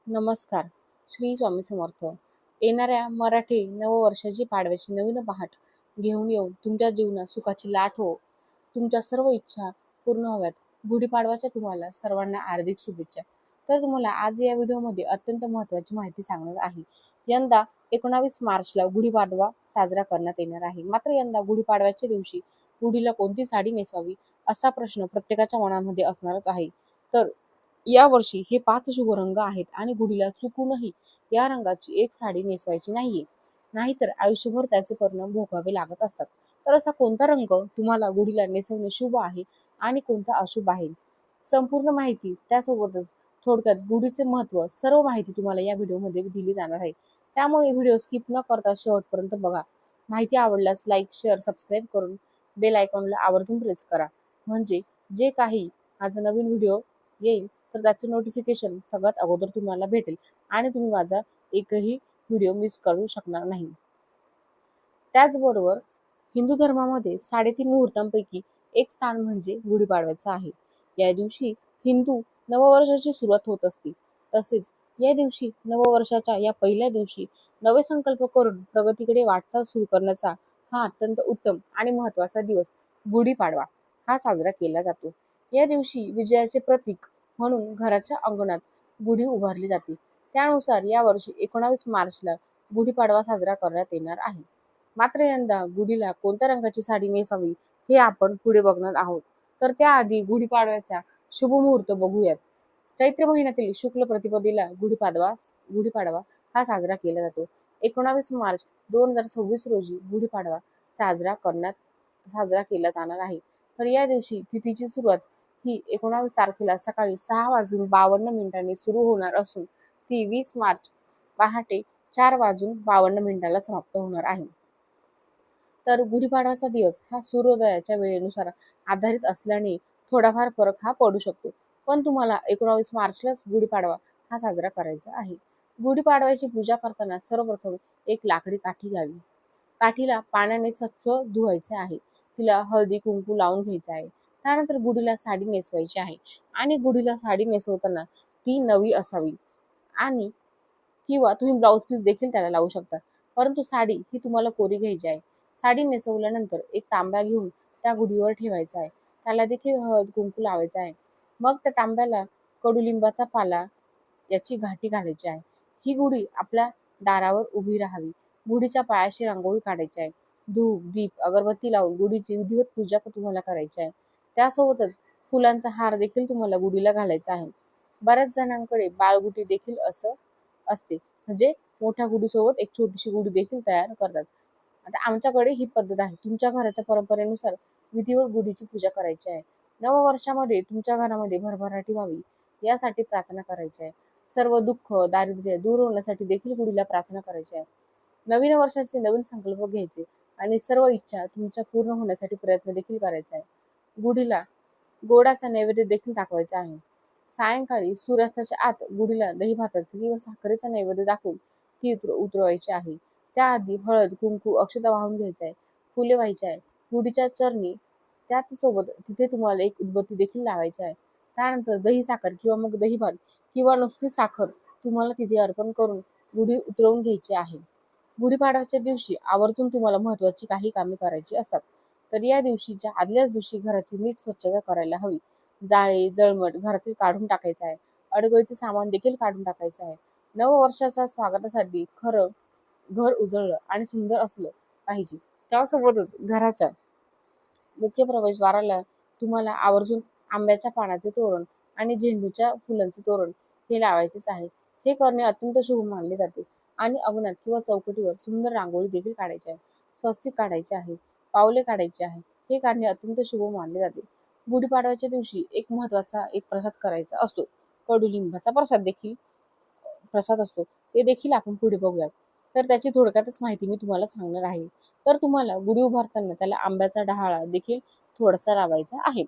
नमस्कार. श्री स्वामी समर्थ. येणाऱ्या मराठी नववर्षाची पाडव्याची नवीन पहाट घेऊन येऊन तुमच्या जीवनात सुखाची लाट हो. तुमच्या सर्व इच्छा पूर्ण व्हाव्यात. गुढीपाडवाच्या तुम्हाला सर्वांना हार्दिक शुभेच्छा. तर तुम्हाला आज या व्हिडिओमध्ये अत्यंत महत्त्वाची माहिती सांगणार आहे. यंदा 19 मार्चला गुढीपाडवा साजरा करण्यात येणार आहे. मात्र यंदा गुढीपाडव्याच्या दिवशी गुढीला कोणती साडी नेसवावी असा प्रश्न प्रत्येकाच्या मनामध्ये असणारच आहे. तर यावर्षी हे 5 शुभ रंग आहेत आणि गुढीला चुकूनही या रंगाची एक साडी नेसवायची नाहीये. नाहीतर आयुष्यभर त्याचे परिणाम भोगावे लागत असतात. तर असा कोणता रंग तुम्हाला गुढीला नेसवणे शुभ आहे आणि कोणता अशुभ आहे? संपूर्ण माहिती त्यासोबतच थोडक्यात गुढीचे महत्त्व सर्व माहिती तुम्हाला या व्हिडिओमध्ये दिली जाणार आहे. त्यामुळे व्हिडिओ स्किप न करता शेवटपर्यंत बघा. माहिती आवडल्यास लाईक, शेअर, सबस्क्राईब करून बेल आयकॉनला आवर्जून प्रेस करा. म्हणजे जे काही माझा नवीन व्हिडिओ येईल तर त्याचे नोटिफिकेशन सगळ्यात अगोदर तुम्हाला भेटेल आणि तुम्ही माझा एकही व्हिडिओ मिस करू शकणार नाही. त्याचबरोबर हिंदू धर्मामध्ये 3.5 मुहूर्तांपैकी एक स्थान म्हणजे गुढीपाडव्याचं आहे. या दिवशी हिंदू नववर्षाची सुरुवात होत असते. तसेच या दिवशी नववर्षाच्या या पहिल्या दिवशी नवे संकल्प करून प्रगतीकडे वाटचाल सुरू करण्याचा हा अत्यंत उत्तम आणि महत्त्वाचा दिवस गुढीपाडवा हा साजरा केला जातो. या दिवशी विजयाचे प्रतीक म्हणून घराच्या अंगणात गुढी उभारली जाते. त्यानुसार यावर्षी 19 मार्चला गुढीपाडवा साजरा करण्यात येणार आहे. मात्र यंदा गुढीला कोणत्या रंगाची साडी नेसावी हे आपण पुढे बघणार आहोत. तर त्याआधी गुढीपाडव्याचा शुभ मुहूर्त बघूयात. चैत्र महिन्यातील शुक्ल प्रतिपदेला गुढीपाडवा हा साजरा केला जातो. 19 मार्च 2026 रोजी गुढीपाडवा साजरा केला जाणार आहे. तर या दिवशी तिथीची सुरुवात ही 19 तारखेला सकाळी 6:52 सुरू होणार असून ती 20 मार्च पहाटे 4:52 समाप्त होणार आहे. तर गुढीपाडवाचा दिवस हा सूर्योदयाच्या वेळेनुसार आधारित असल्याने थोडाफार फरक हा पडू शकतो. पण तुम्हाला 19 मार्चलाच गुढीपाडवा हा साजरा करायचा आहे. गुढीपाडव्याची पूजा करताना सर्वप्रथम एक लाकडी काठी घ्यावी. काठीला पाण्याने स्वच्छ धुवायचे आहे. तिला हळदी कुंकू लावून घ्यायचे आहे. त्यानंतर गुढीला साडी नेसवायची आहे आणि गुढीला साडी नेसवताना ती नवी असावी आणि किंवा तुम्ही ब्लाऊज पीस देखील त्याला लावू शकता. परंतु साडी ही तुम्हाला कोरी घ्यायची आहे. साडी नेसवल्यानंतर एक तांब्या घेऊन त्या गुढीवर ठेवायचा आहे. त्याला देखील हळद कुंकू लावायचा आहे. मग त्या तांब्याला कडुलिंबाचा पाला याची घाटी घालायची आहे. ही गुढी आपल्या दारावर उभी राहावी. गुढीच्या पायाशी रांगोळी काढायची आहे. धूप, दीप, अगरबत्ती लावून गुढीची विधिवत पूजा तुम्हाला करायची आहे. त्यासोबतच फुलांचा हार देखील तुम्हाला गुढीला घालायचा आहे. बऱ्याच जणांकडे बाळगुटी देखील असते. म्हणजे मोठ्या गुढीसोबत एक छोटीशी गुढी देखील तयार करतात. आता आमच्याकडे ही पद्धत आहे. तुमच्या घराच्या परंपरेनुसार विधिवत गुढीची पूजा करायची आहे. नववर्षामध्ये तुमच्या घरामध्ये भरभराटी व्हावी यासाठी प्रार्थना करायची आहे. सर्व दुःख, दारिद्र्य दूर होण्यासाठी देखील गुढीला प्रार्थना करायची आहे. नवीन वर्षाचे नवीन संकल्प घ्यायचे आणि सर्व इच्छा तुमच्या पूर्ण होण्यासाठी प्रयत्न देखील करायचा आहे. गुढीला गोडाचा नैवेद्य देखील दाखवायचा आहे. सायंकाळी सूर्यास्ताच्या आत गुढीला दही भाताचे किंवा साखरेचा नैवेद्य दाखवून ती उतरवायची आहे. त्याआधी हळद, कुंकू, अक्षता वाहून घ्यायचा आहे. फुले व्हायची आहे. गुढीच्या चरणी त्याच सोबत तिथे तुम्हाला एक उदबत्ती देखील लावायची आहे. त्यानंतर दही साखर किंवा मग दही भात किंवा नुसती साखर तुम्हाला तिथे अर्पण करून गुढी उतरवून घ्यायची आहे. गुढीपाडव्याच्या दिवशी आवर्जून तुम्हाला महत्त्वाची काही कामे करायची असतात. तर या दिवशीच्या आदल्याच दिवशी घराची नीट स्वच्छता करायला हवी. जाळे, जळमट घरातील काढून टाकायचं आहे. अडगळीचे सामान देखील काढून टाकायचं आहे. नववर्षाच्या स्वागतासाठी खरं घर उजळलं आणि सुंदर असलं पाहिजे. त्यासोबतच घराच्या मुख्य प्रवेशद्वाराला तुम्हाला आवर्जून आंब्याच्या पानाचे तोरण आणि झेंडूच्या फुलांचे तोरण हे लावायचेच आहे. हे करणे अत्यंत शुभ मानले जाते आणि अंगणात किंवा चौकटीवर सुंदर रांगोळी देखील काढायची आहे. स्वस्तिक काढायचे आहे. पावले काढायचे आहे. हे काढणे अत्यंत शुभ मानले जाते. गुढीपाडव्याच्या दिवशी एक महत्त्वाचा एक प्रसाद करायचा असतो. कडुलिंबाचा प्रसाद असतो. ते देखील आपण पुढे बघूयात. तर त्याची थोडक्यातच माहिती मी तुम्हाला सांगणार आहे. तर तुम्हाला गुढी उभारताना त्याला आंब्याचा डहाळा देखील थोडासा लावायचा आहे.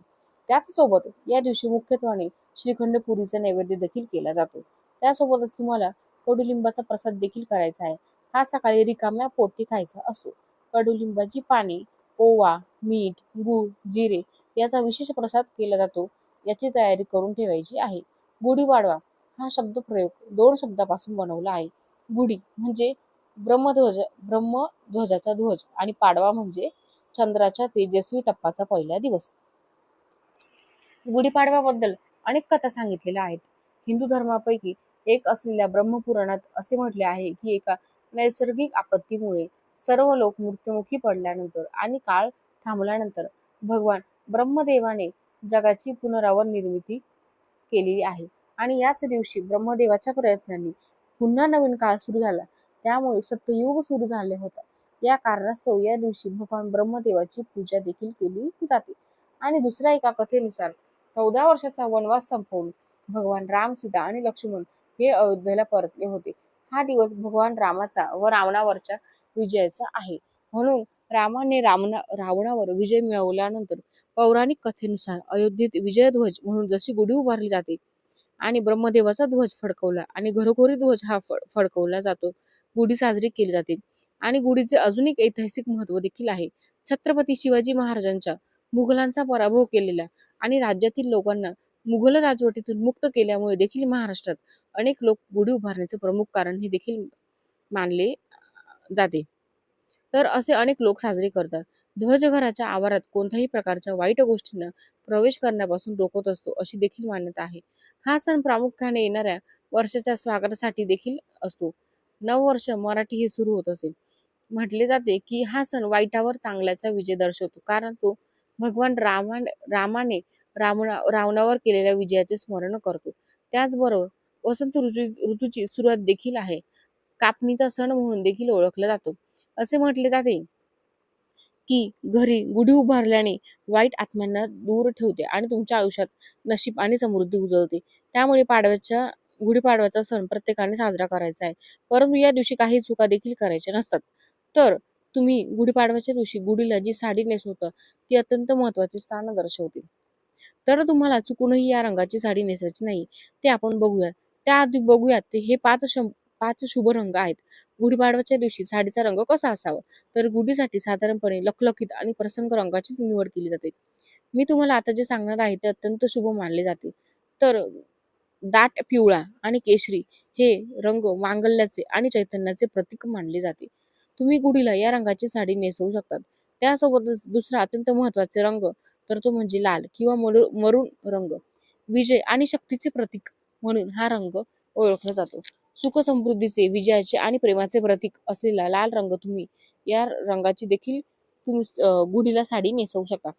त्याचसोबत या दिवशी मुख्यत्वाने श्रीखंड पुरीचा नैवेद्य देखील केला जातो. त्यासोबतच तुम्हाला कडुलिंबाचा प्रसाद देखील करायचा आहे. हा सकाळी रिकाम्या पोटी खायचा असतो. कडुलिंबाची पाने, ओवा, मीठ, गूळ, जिरे याचा विशेष प्रसाद केला जातो. याची तयारी करून ठेवायची आहे. गुढीपाडवा हा शब्दप्रयोग 2 शब्दापासून बनवला आहे. गुढी म्हणजे ब्रह्मध्वजाचा ध्वज आणि पाडवा म्हणजे चंद्राच्या तेजस्वी टप्पाचा पहिला दिवस. गुढीपाडव्याबद्दल अनेक कथा सांगितलेल्या आहेत. हिंदू धर्मापैकी एक असलेल्या ब्रह्मपुराणात असे म्हटले आहे की एका नैसर्गिक आपत्तीमुळे सर्व लोक मृत्युमुखी पडल्यानंतर आणि काळ थांबल्यानंतर भगवान ब्रह्मदेवाने जगाची पुनरावर निर्मिती केलेली आहे आणि याच दिवशी ब्रह्मदेवाच्या प्रयत्नांनी पुन्हा नवीन काळ सुरू झाला. त्यामुळे सत्ययुग सुरू झाले होता. या कारणास्तव या दिवशी भगवान ब्रह्मदेवाची पूजा देखील केली जाते. आणि दुसऱ्या एका कथेनुसार 14 वर्षाचा वनवास संपवून भगवान राम, सीता आणि लक्ष्मण हे अयोध्येला परतले होते. हा दिवस भगवान रामाचा व रावणावरच्या विजयाचा आहे. म्हणून रामाने रावणावर विजय मिळवल्यानंतर पौराणिक कथेनुसार अयोध्येत विजयध्वज म्हणून जशी गुढी उभारली जाते आणि ब्रह्मदेवाचा ध्वज फडकवला आणि घरोघरी ध्वज हा फडकवला जातो, गुढी साजरी केली जाते. आणि गुढीचे अजून एक ऐतिहासिक महत्त्व देखील आहे. छत्रपती शिवाजी महाराजांच्या मुघलांचा पराभव केलेला आणि राज्यातील लोकांना मुघल राजवटीतून मुक्त केल्यामुळे देखील महाराष्ट्रात अनेक लोक गुढी उभारण्याचे प्रमुख कारण हे देखील मानले जाते. तर असे अनेक लोक साजरे करतात. ध्वजघराच्या आवारात कोणत्याही प्रकारच्या वाईट गोष्टींना प्रवेश करण्यापासून रोखत असतो, अशी देखील मान्यता आहे. हा सण प्रामुख्याने येणाऱ्या वर्षाच्या स्वागतासाठी देखील असतो. नववर्ष मराठी हे सुरू होत असेल. म्हटले जाते की हा सण वाईटावर चांगल्याचा विजय दर्शवतो, कारण तो भगवान रामाने रावणावर केलेल्या विजयाचे स्मरण करतो. त्याचबरोबर वसंत ऋतूची सुरुवात देखील आहे. कापणीचा सण म्हणून देखील ओळखला जातो. असे म्हटले जाते की घरी गुढी उभारल्याने वाईट आत्म्यांना दूर ठेवते आणि तुमच्या आयुष्यात नशीब आणि समृद्धी उजळते. त्यामुळे गुढीपाडव्याचा सण प्रत्येकाने साजरा करायचा आहे. परंतु या दिवशी काही चुका देखील करायच्या नसतात. तर तुम्ही गुढीपाडव्याच्या दिवशी गुढीला जी साडी नेसवता ती अत्यंत महत्त्वाचे स्थान दर्शवते. तर तुम्हाला चुकूनही या रंगाची साडी नेसायची नाही. ते आपण बघूयात. त्याआधी बघूयात ते हे 5 शुभ रंग आहेत. गुढीपाडव्याच्या दिवशी साडीचा रंग कसा असावा? तर गुढीसाठी साधारणपणे लखलखीत आणि प्रसन्न रंगाचीच निवड केली जाते. मी तुम्हाला आता जे सांगणार आहे ते अत्यंत शुभ मानले जाते. तर दाट पिवळा आणि केशरी हे रंग मांगल्याचे आणि चैतन्याचे प्रतीक मानले जाते. तुम्ही गुढीला या रंगाची साडी नेसवू शकतात. त्यासोबतच दुसरा अत्यंत महत्त्वाचे रंग तर तो म्हणजे लाल किंवा मरून रंग. विजय आणि शक्तीचे प्रतीक म्हणून हा रंग ओळखला जातो. सुख समृद्धीचे, विजयाचे आणि प्रेमाचे प्रतीक असलेला लाल रंग तुम्ही या रंगाची देखील तुम्ही गुढीला साडी नेसवू शकता.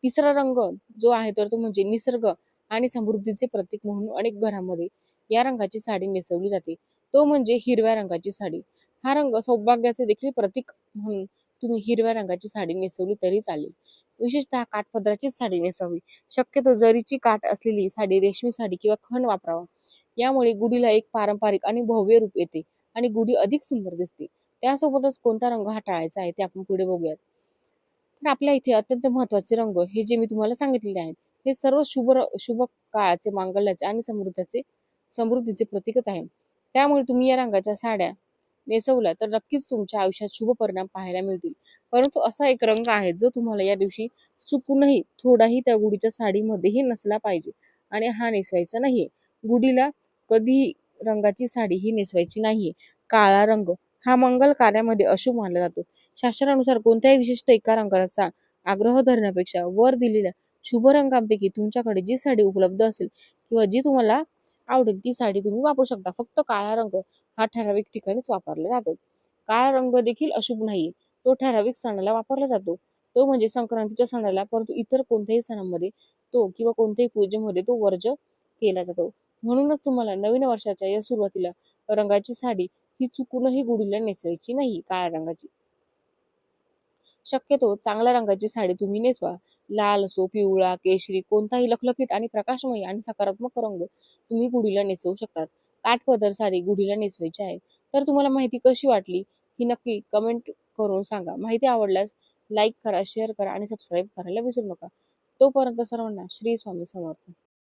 तिसरा रंग जो आहे तर तो म्हणजे निसर्ग आणि समृद्धीचे प्रतीक म्हणून अनेक घरांमध्ये या रंगाची साडी नेसवली जाते. तो म्हणजे हिरव्या रंगाची साडी. हा रंग सौभाग्याचे देखील प्रतीक म्हणून तुम्ही हिरव्या रंगाची साडी नेसवली तरी चालेल. विशेषतः काठपदराचीच साडी नेसावी. शक्यतो जरीची काठ असलेली साडी, रेशमी साडी किंवा खण वापरावा. यामुळे गुढीला एक पारंपरिक आणि भव्य रूप येते आणि गुढी अधिक सुंदर दिसते. त्यासोबतच कोणता रंग हा टाळायचा आहे ते आपण पुढे बघूयात. तर आपल्या इथे अत्यंत महत्त्वाचे रंग हे जे मी तुम्हाला सांगितलेले आहेत, हे सर्व शुभ काळाचे, मांगल्याचे आणि समृद्धीचे प्रतीकच आहे. त्यामुळे तुम्ही या रंगाच्या साड्या नेसवल्या तर नक्कीच तुमच्या आयुष्यात शुभ परिणाम पाहायला मिळतील. परंतु असा एक रंग आहे जो तुम्हाला या दिवशी चुकूनही थोडाही त्या गुढीच्या साडीमध्येही नसला पाहिजे आणि हा नेसवायचा नाहीये. गुढीला कधीही रंगाची साडी ही नेसवायची नाहीये. काळा रंग हा मंगल कार्यामध्ये अशुभ मानला जातो. शास्त्रानुसार कोणत्याही विशिष्ट एका रंगाचा आग्रह धरण्यापेक्षा वर दिलेल्या शुभ रंगांपैकी तुमच्याकडे जी साडी उपलब्ध असेल किंवा जी तुम्हाला आवडेल ती साडी तुम्ही वापरू शकता. फक्त काळा रंग हा ठराविक ठिकाणीच वापरला जातो. काळा रंग देखील अशुभ नाही. तो ठराविक सणाला वापरला जातो. तो म्हणजे संक्रांतीच्या सणाला, परंतु इतर कोणत्याही सणामध्ये तो किंवा कोणत्याही पूजेमध्ये तो वर्ज्य केला जातो. म्हणूनच तुम्हाला नवीन वर्षाच्या या सुरुवातीला रंगाची साडी ही चुकूनही गुढीला नेसवायची नाही काळ्या रंगाची. शक्यतो चांगल्या रंगाची साडी तुम्ही नेसवा. लाल असो, पिवळा, केशरी कोणताही लखलखीत आणि प्रकाशमयी आणि सकारात्मक रंग तुम्ही गुढीला नेसवू शकतात. काठपदर साडी गुढीला नेसवायची आहे. तर तुम्हाला माहिती कशी वाटली ही नक्की कमेंट करून सांगा. माहिती आवडल्यास लाईक करा, शेअर करा आणि सबस्क्राईब करायला विसरू नका. तोपर्यंत सर्वांना श्री स्वामी समर्थ.